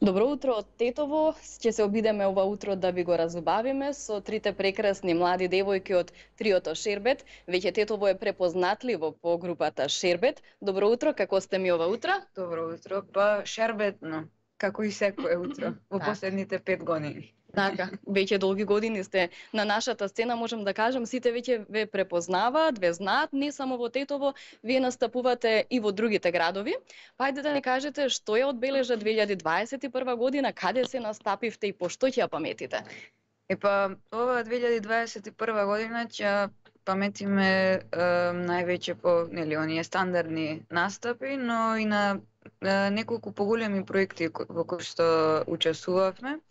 Добро утро од Тетово. Ќе се обидеме ова утро да ви го разубавиме со трите прекрасни млади девојки од триото Шербет. Веќе Тетово е препознатливо по групата Шербет. Добро утро, како сте ми ова утро? Добро утро, па шербетно, како и секое утро во последните 5 години. Така, веќе долги години сте на нашата сцена, можам да кажам, сите веќе ве препознаваат, ве знаат, не само во Тетово, вие настапувате и во другите градови. Пајде да ни кажете што ја одбележа 2021 година, каде се настапивте и по што ќе ја паметите? Ова 2021 година ќе паметиме највеќе по оние стандардни настапи, но и на неколку поголеми проекти во кои што учествувавме.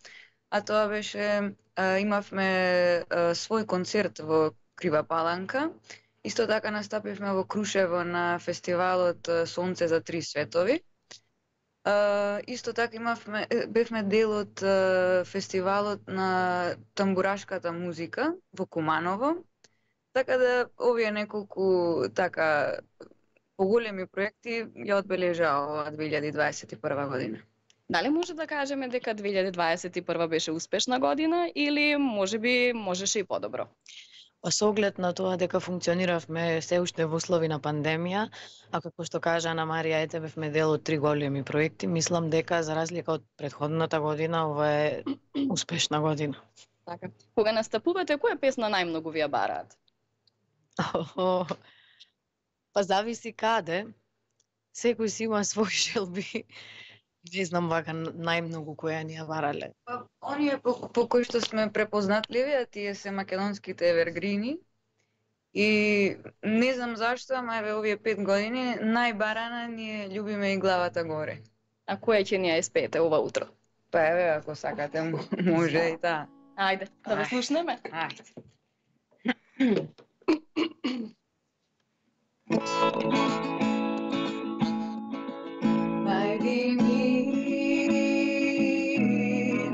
А тоа беше, имавме свој концерт во Крива Паланка. Исто така настапивме во Крушево на фестивалот Сонце за три светови. Исто така бевме дел од фестивалот на тамбурашката музика во Куманово. Така да овие неколку така поголеми проекти ја одбележаа ова 2021 година. Дали може да кажеме дека 2021 беше успешна година или можеше и подобро? Со оглед на тоа дека функциониравме се уште во услови на пандемија, а како што кажа Ана Марија, ете бевме дел од три големи проекти, мислам дека за разлика од претходната година, ова е успешна година. Така. Кога настапувате, која песна најмногу ви ја бараат? Па зависи каде. Секој си има своји желби. Не знам вака најмногу која ни ја барале. Оние по кои што сме препознатливи, а тие се македонските евергрини. И не знам зашто, ама еве овие 5 години најбарана ни е "Љуби ме и главата горе". А која ќе ни ја испеете ова утро? Па еве, ако сакате, може и таа. Ајде, да ве слушнеме. Ајде. Најди ми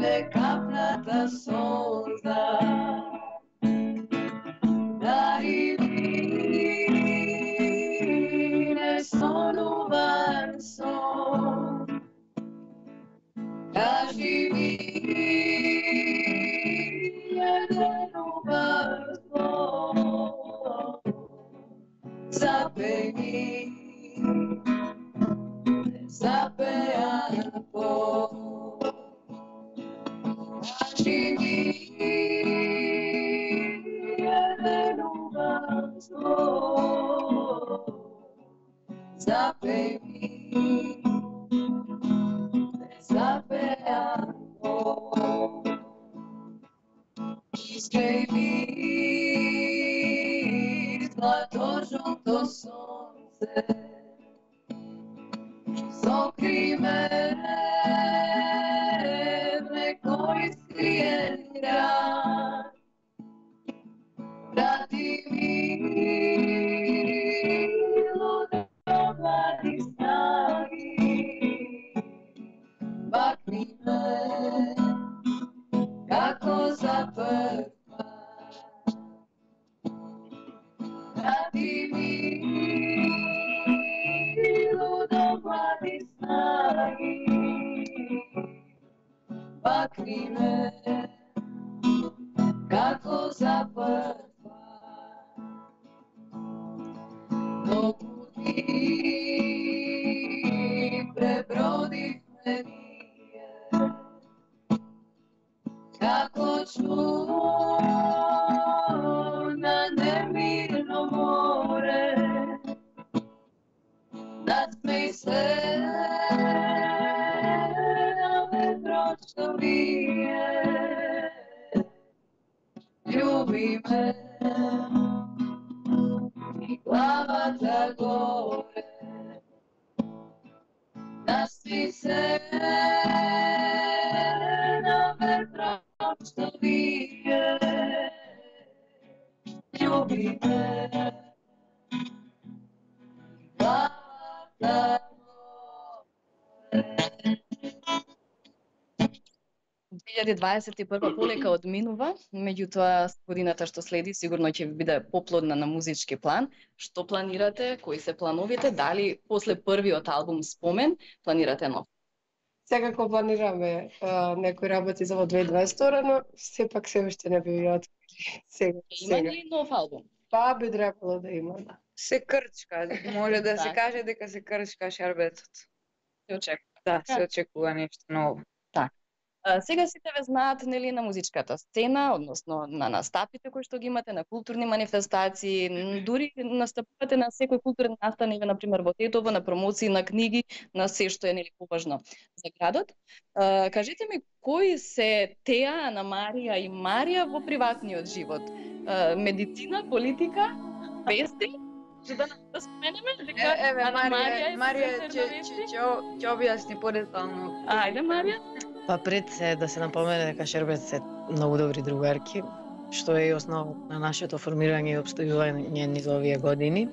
некапната солза, најди ми несонуван сон, кажи ми еден убав звон, запеј ми запеан пол, кажи ми еден убав звон, запеј ми запеан пол, искреј ми злато-жолто сонце, сокри ме некој скриен град, врати ми лудо млади снаги, бакни ме како за прв пат, врати ми лудо млади снаги, бакни ме како за прв пат. Многу ти пребродивме ние, како чур на немирно море, насмеј се на ветрот што вие, љуби ме и главата горе, насмеј се на ветрот што вие, љуби ме и главата горе. 2021 полека одминува, меѓутоа годината што следи сигурно ќе ви биде поплодна на музички план. Што планирате? Кои се плановите? Дали после првиот албум Спомен планирате нов? Секако планираме некои работи за во 2022, но сепак се уште не би ја открили сега. Има ли нов албум? Па би требало да има, да. Се крчка, може да се каже дека се крчка шербетот. Се очекува. Да, се очекува нешто ново. Сега сите ве знаат нели на музичката сцена, односно на настапите кои што ги имате, на културни манифестации, дури настапувате на секој културен настан, на пример во Тетово, на промоции на книги, на се што е нели поважно за градот. Кажете ми кои се Теа, Ана Марија и Марија во приватниот живот? Медицина, политика, вести? За да споменеме дека Еве Марија ќе ќе објасни подетално. Ајде Марија. Па пред се да се напомене дека Шербет се многу добри другарки, што е и основа на нашето формирање и обстојување низ овие години.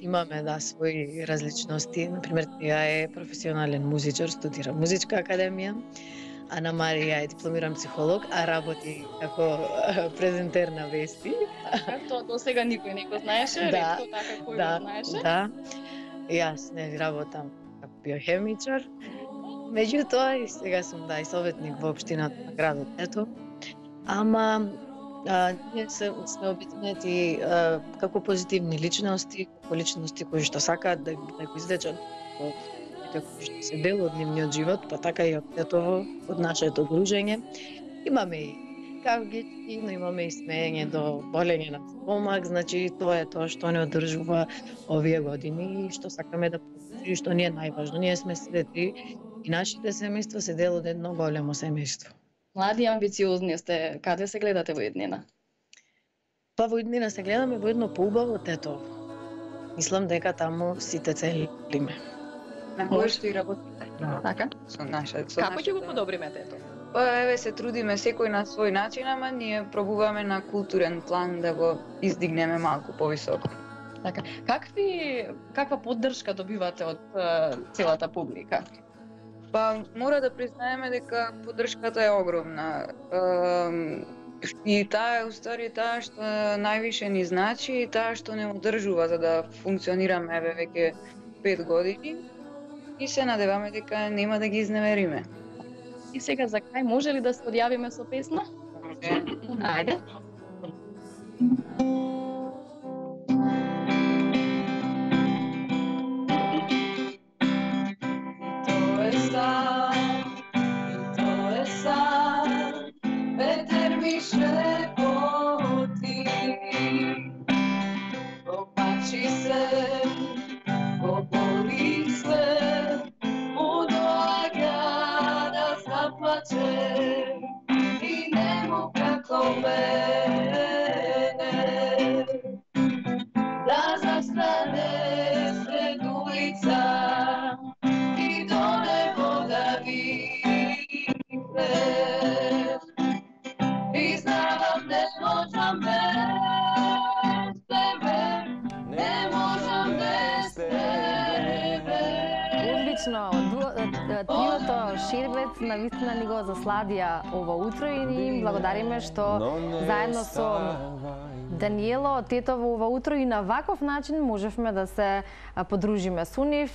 Имаме своји различности, например таа е професионален музичар, студира музичка академија, Ана Марија е дипломиран психолог, а работи како презентер на вести. Тоа до сега никој не го знаеше, ретко така кој го знаеше. Да. Јас не работам како биохемичар. Меѓутоа, и сега сум и советник во општината на градот Тетово. Ама ние сме обиднети како позитивни личности, како личности кои што сакаат да го извлечат кои што се дел од нивниот живот, па така и од Тетово, од нашето дружење. Имаме и кавгички, но имаме и смеење до болење на стомак, значи тоа е тоа што не одржува овие години и што сакаме да продолжи, што ни е најважно. Ние сме свети и нашите семејства се дел од едно големо семејство. Млади и амбициозни сте. Каде се гледате во иднина? Па во иднина се гледаме во едно поубаво Тетово. Мислам дека таму сите целиме. На кој што и работите. Така? Како ќе го подобриме Тетово? Па еве се трудиме секој на свој начин, ама ние пробуваме на културен план да го издигнеме малку повисоко. Така. Каква поддршка добивате од целата публика? Па мора да признаеме дека поддршката е огромна. И таа е устари таа што највише ни значи и таа што не одржува за да функционираме еве веќе 5 години. И се надеваме дека нема да ги изневериме. И сега за крај може ли да се одјавиме со песна? Ајде. Триото Шербет навистина ни го засладија ова утро и ни им благодариме што заедно со Даниело Тетово ова утро и на ваков начин можевме да се подружиме со нив.